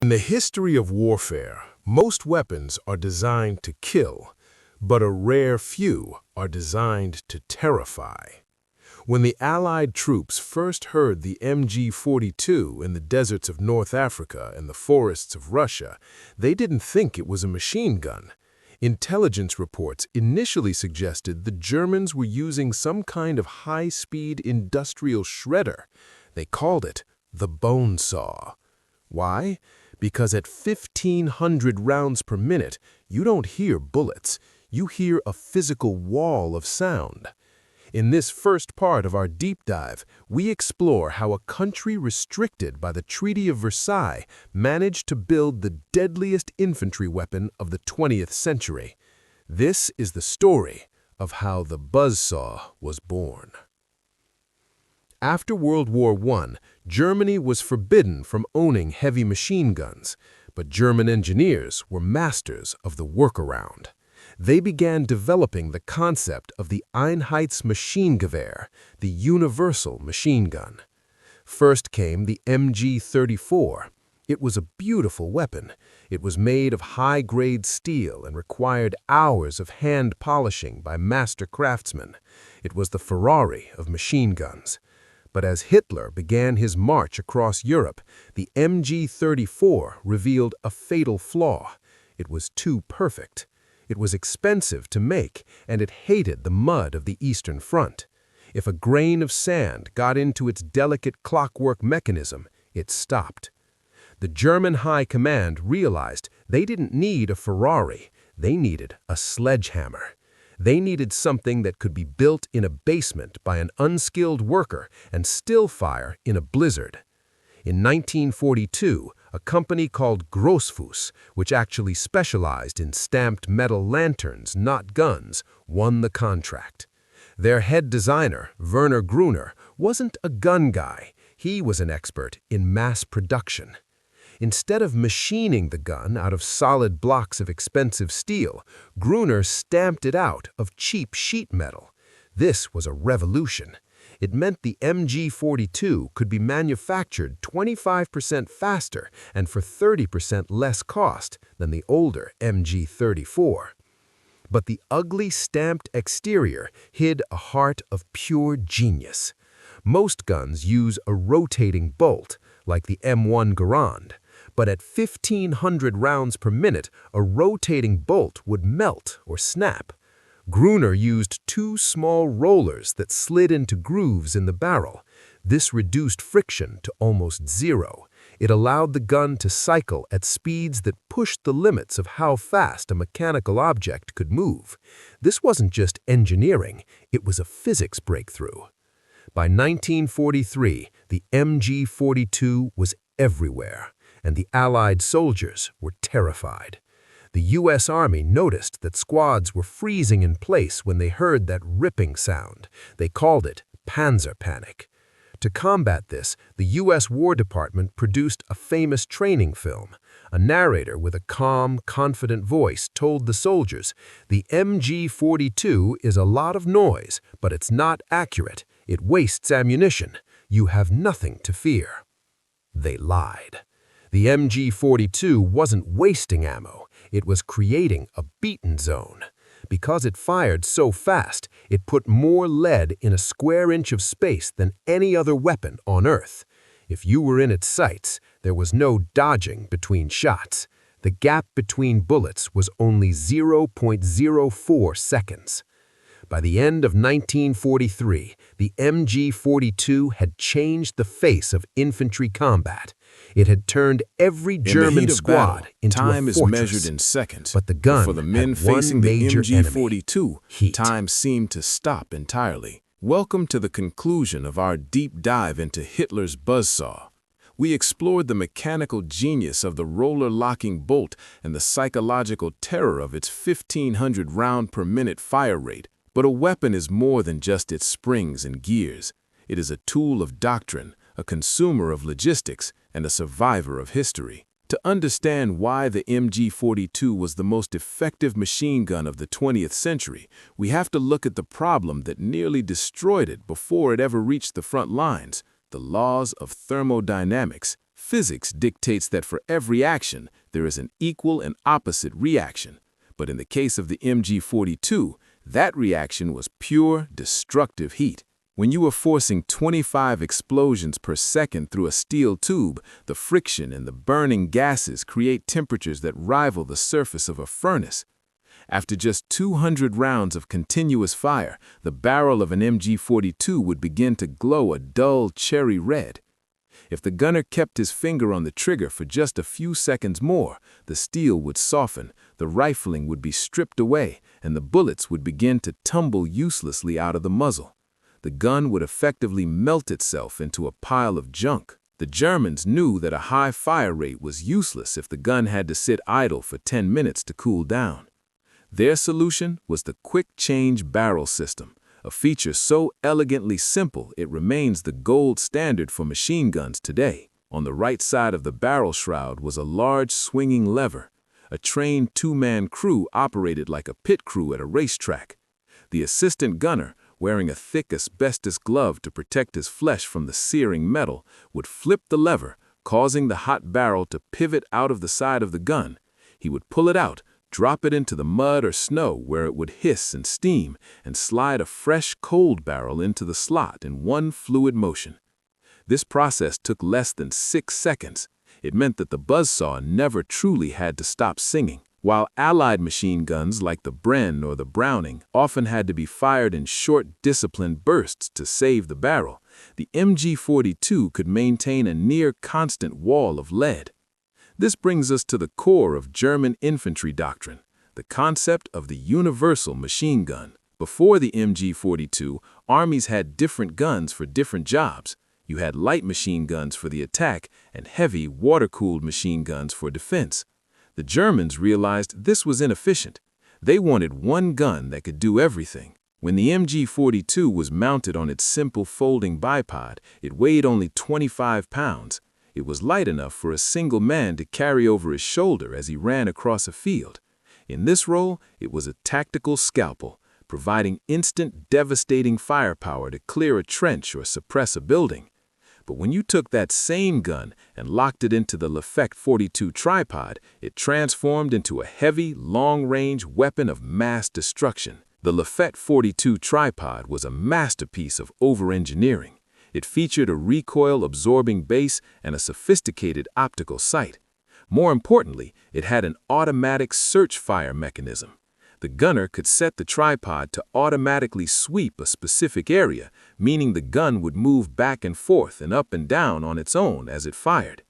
In the history of warfare, most weapons are designed to kill, but a rare few are designed to terrify. When the Allied troops first heard the MG-42 in the deserts of North Africa and the forests of Russia, they didn't think it was a machine gun. Intelligence reports initially suggested the Germans were using some kind of high-speed industrial shredder. They called it the Buzzsaw. Why? Because at 1,500 rounds per minute, you don't hear bullets, you hear a physical wall of sound. In this first part of our deep dive, we explore how a country restricted by the Treaty of Versailles managed to build the deadliest infantry weapon of the 20th century. This is the story of how the Buzzsaw was born. After World War I, Germany was forbidden from owning heavy machine guns, but German engineers were masters of the workaround. They began developing the concept of the Einheitsmaschinengewehr, the universal machine gun. First came the MG-34. It was a beautiful weapon. It was made of high-grade steel and required hours of hand polishing by master craftsmen. It was the Ferrari of machine guns. But as Hitler began his march across Europe, the MG-34 revealed a fatal flaw. It was too perfect. It was expensive to make, and it hated the mud of the Eastern Front. If a grain of sand got into its delicate clockwork mechanism, it stopped. The German High Command realized they didn't need a Ferrari, they needed a sledgehammer. They needed something that could be built in a basement by an unskilled worker and still fire in a blizzard. In 1942, a company called Grossfuss, which actually specialized in stamped metal lanterns, not guns, won the contract. Their head designer, Werner Gruner, wasn't a gun guy. He was an expert in mass production. Instead of machining the gun out of solid blocks of expensive steel, Gruner stamped it out of cheap sheet metal. This was a revolution. It meant the MG-42 could be manufactured 25% faster and for 30% less cost than the older MG-34. But the ugly stamped exterior hid a heart of pure genius. Most guns use a rotating bolt, like the M1 Garand. But at 1,500 rounds per minute, a rotating bolt would melt or snap. Gruner used two small rollers that slid into grooves in the barrel. This reduced friction to almost zero. It allowed the gun to cycle at speeds that pushed the limits of how fast a mechanical object could move. This wasn't just engineering, it was a physics breakthrough. By 1943, the MG-42 was everywhere, and the Allied soldiers were terrified. The U.S. Army noticed that squads were freezing in place when they heard that ripping sound. They called it Panzer Panic. To combat this, the U.S. War Department produced a famous training film. A narrator with a calm, confident voice told the soldiers, "The MG-42 is a lot of noise, but it's not accurate. It wastes ammunition. You have nothing to fear." They lied. The MG-42 wasn't wasting ammo, it was creating a beaten zone. Because it fired so fast, it put more lead in a square inch of space than any other weapon on Earth. If you were in its sights, there was no dodging between shots. The gap between bullets was only 0.04 seconds. By the end of 1943, the MG-42 had changed the face of infantry combat. It had turned every German squad into a fortress. Time is measured in seconds, but the gun for the men had one facing the major MG-42, enemy, heat. time seemed to stop entirely. Welcome to the conclusion of our deep dive into Hitler's Buzzsaw. We explored the mechanical genius of the roller-locking bolt and the psychological terror of its 1,500 round per minute fire rate. But a weapon is more than just its springs and gears. It is a tool of doctrine, a consumer of logistics, and a survivor of history. To understand why the MG-42 was the most effective machine gun of the 20th century, we have to look at the problem that nearly destroyed it before it ever reached the front lines: the laws of thermodynamics Physics dictates that for every action, there is an equal and opposite reaction. But in the case of the MG-42, that reaction was pure, destructive heat. When you were forcing 25 explosions per second through a steel tube, the friction and the burning gases create temperatures that rival the surface of a furnace. After just 200 rounds of continuous fire, the barrel of an MG-42 would begin to glow a dull cherry red. If the gunner kept his finger on the trigger for just a few seconds more, the steel would soften, the rifling would be stripped away, and the bullets would begin to tumble uselessly out of the muzzle. The gun would effectively melt itself into a pile of junk. The Germans knew that a high fire rate was useless if the gun had to sit idle for 10 minutes to cool down. Their solution was the quick-change barrel system, a feature so elegantly simple it remains the gold standard for machine guns today. On the right side of the barrel shroud was a large swinging lever. A trained two-man crew operated like a pit crew at a racetrack. The assistant gunner, wearing a thick asbestos glove to protect his flesh from the searing metal, would flip the lever, causing the hot barrel to pivot out of the side of the gun. He would pull it out, drop it into the mud or snow where it would hiss and steam, and slide a fresh, cold barrel into the slot in one fluid motion. This process took less than 6 seconds. It meant that the Buzzsaw never truly had to stop singing. While Allied machine guns like the Bren or the Browning often had to be fired in short, disciplined bursts to save the barrel, the MG-42 could maintain a near-constant wall of lead. This brings us to the core of German infantry doctrine, the concept of the universal machine gun. Before the MG-42, armies had different guns for different jobs. You had light machine guns for the attack and heavy, water-cooled machine guns for defense. The Germans realized this was inefficient. They wanted one gun that could do everything. When the MG-42 was mounted on its simple folding bipod, it weighed only 25 pounds. It was light enough for a single man to carry over his shoulder as he ran across a field. In this role, it was a tactical scalpel, providing instant, devastating firepower to clear a trench or suppress a building. But when you took that same gun and locked it into the Lafette 42 tripod, it transformed into a heavy, long-range weapon of mass destruction. The Lafette 42 tripod was a masterpiece of over-engineering. It featured a recoil-absorbing base and a sophisticated optical sight. More importantly, it had an automatic search-fire mechanism. The gunner could set the tripod to automatically sweep a specific area, meaning the gun would move back and forth and up and down on its own as it fired.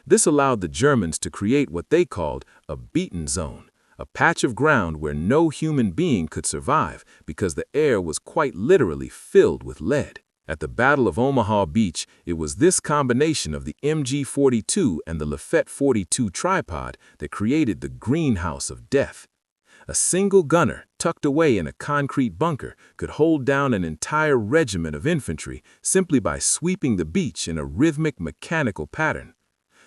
This allowed the Germans to create what they called a beaten zone, a patch of ground where no human being could survive because the air was quite literally filled with lead. At the Battle of Omaha Beach, it was this combination of the MG-42 and the Lafette 42 tripod that created the greenhouse of death. A single gunner, tucked away in a concrete bunker, could hold down an entire regiment of infantry simply by sweeping the beach in a rhythmic mechanical pattern.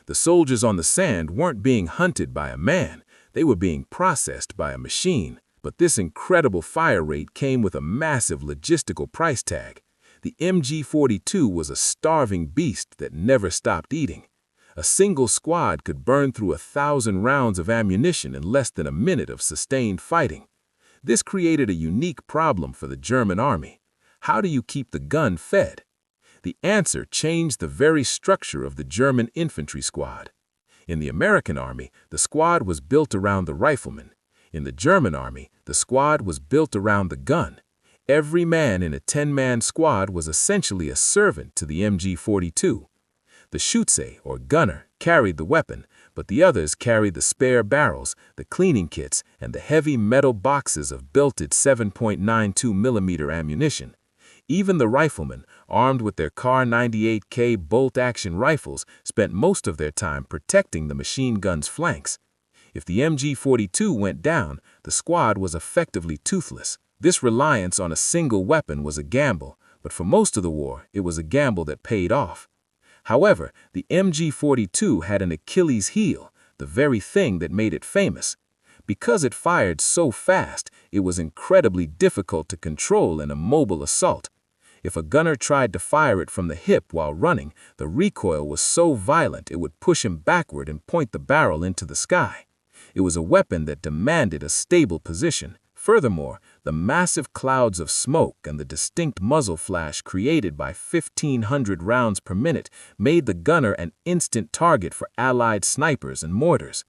The soldiers on the sand weren't being hunted by a man, they were being processed by a machine. But this incredible fire rate came with a massive logistical price tag. The MG-42 was a starving beast that never stopped eating. A single squad could burn through 1,000 rounds of ammunition in less than a minute of sustained fighting. This created a unique problem for the German army. How do you keep the gun fed? The answer changed the very structure of the German infantry squad. In the American army, the squad was built around the rifleman. In the German army, the squad was built around the gun. Every man in a 10-man squad was essentially a servant to the MG-42. The Schütze, or gunner, carried the weapon, but the others carried the spare barrels, the cleaning kits, and the heavy metal boxes of belted 7.92mm ammunition. Even the riflemen, armed with their Kar 98K bolt-action rifles, spent most of their time protecting the machine gun's flanks. If the MG-42 went down, the squad was effectively toothless. This reliance on a single weapon was a gamble, but for most of the war, it was a gamble that paid off. However, the MG-42 had an Achilles heel, the very thing that made it famous. Because it fired so fast, it was incredibly difficult to control in a mobile assault. If a gunner tried to fire it from the hip while running, the recoil was so violent it would push him backward and point the barrel into the sky. It was a weapon that demanded a stable position. Furthermore, the massive clouds of smoke and the distinct muzzle flash created by 1,500 rounds per minute made the gunner an instant target for Allied snipers and mortars.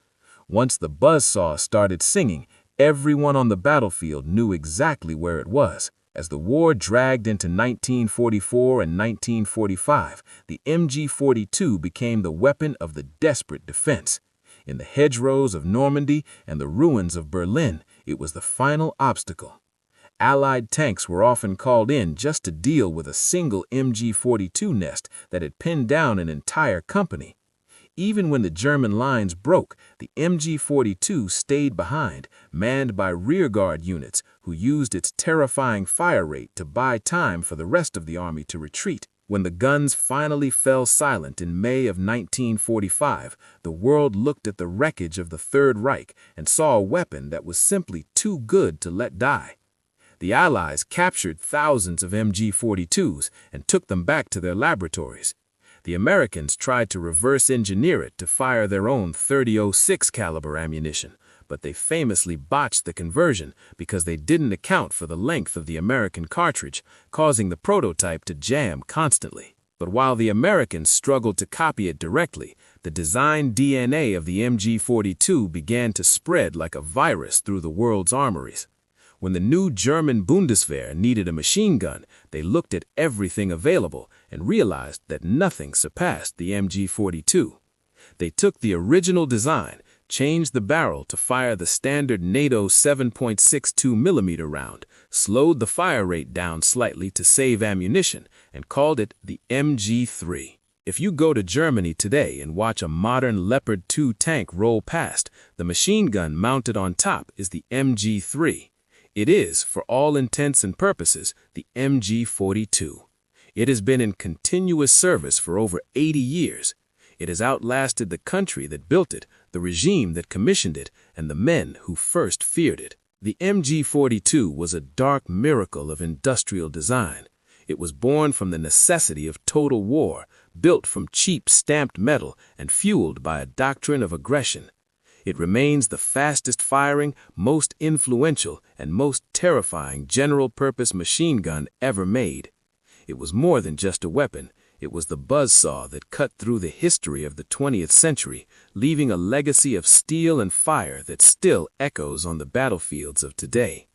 Once the buzzsaw started singing, everyone on the battlefield knew exactly where it was. As the war dragged into 1944 and 1945, the MG-42 became the weapon of the desperate defense. In the hedgerows of Normandy and the ruins of Berlin, it was the final obstacle. Allied tanks were often called in just to deal with a single MG-42 nest that had pinned down an entire company. Even when the German lines broke, the MG-42 stayed behind, manned by rearguard units who used its terrifying fire rate to buy time for the rest of the army to retreat. When the guns finally fell silent in May of 1945, the world looked at the wreckage of the Third Reich and saw a weapon that was simply too good to let die. The Allies captured thousands of MG-42s and took them back to their laboratories. The Americans tried to reverse engineer it to fire their own .30-06 caliber ammunition, but they famously botched the conversion because they didn't account for the length of the American cartridge, causing the prototype to jam constantly. But while the Americans struggled to copy it directly, the design DNA of the MG-42 began to spread like a virus through the world's armories. When the new German Bundeswehr needed a machine gun, they looked at everything available and realized that nothing surpassed the MG-42. They took the original design, changed the barrel to fire the standard NATO 7.62mm round, slowed the fire rate down slightly to save ammunition, and called it the MG-3. If you go to Germany today and watch a modern Leopard 2 tank roll past, the machine gun mounted on top is the MG-3. It is, for all intents and purposes, the MG-42. It has been in continuous service for over 80 years. It has outlasted the country that built it, the regime that commissioned it, and the men who first feared it. The MG-42 was a dark miracle of industrial design. It was born from the necessity of total war, built from cheap stamped metal and fueled by a doctrine of aggression. It remains the fastest-firing, most influential, and most terrifying general-purpose machine gun ever made. It was more than just a weapon. It was the buzzsaw that cut through the history of the 20th century, leaving a legacy of steel and fire that still echoes on the battlefields of today.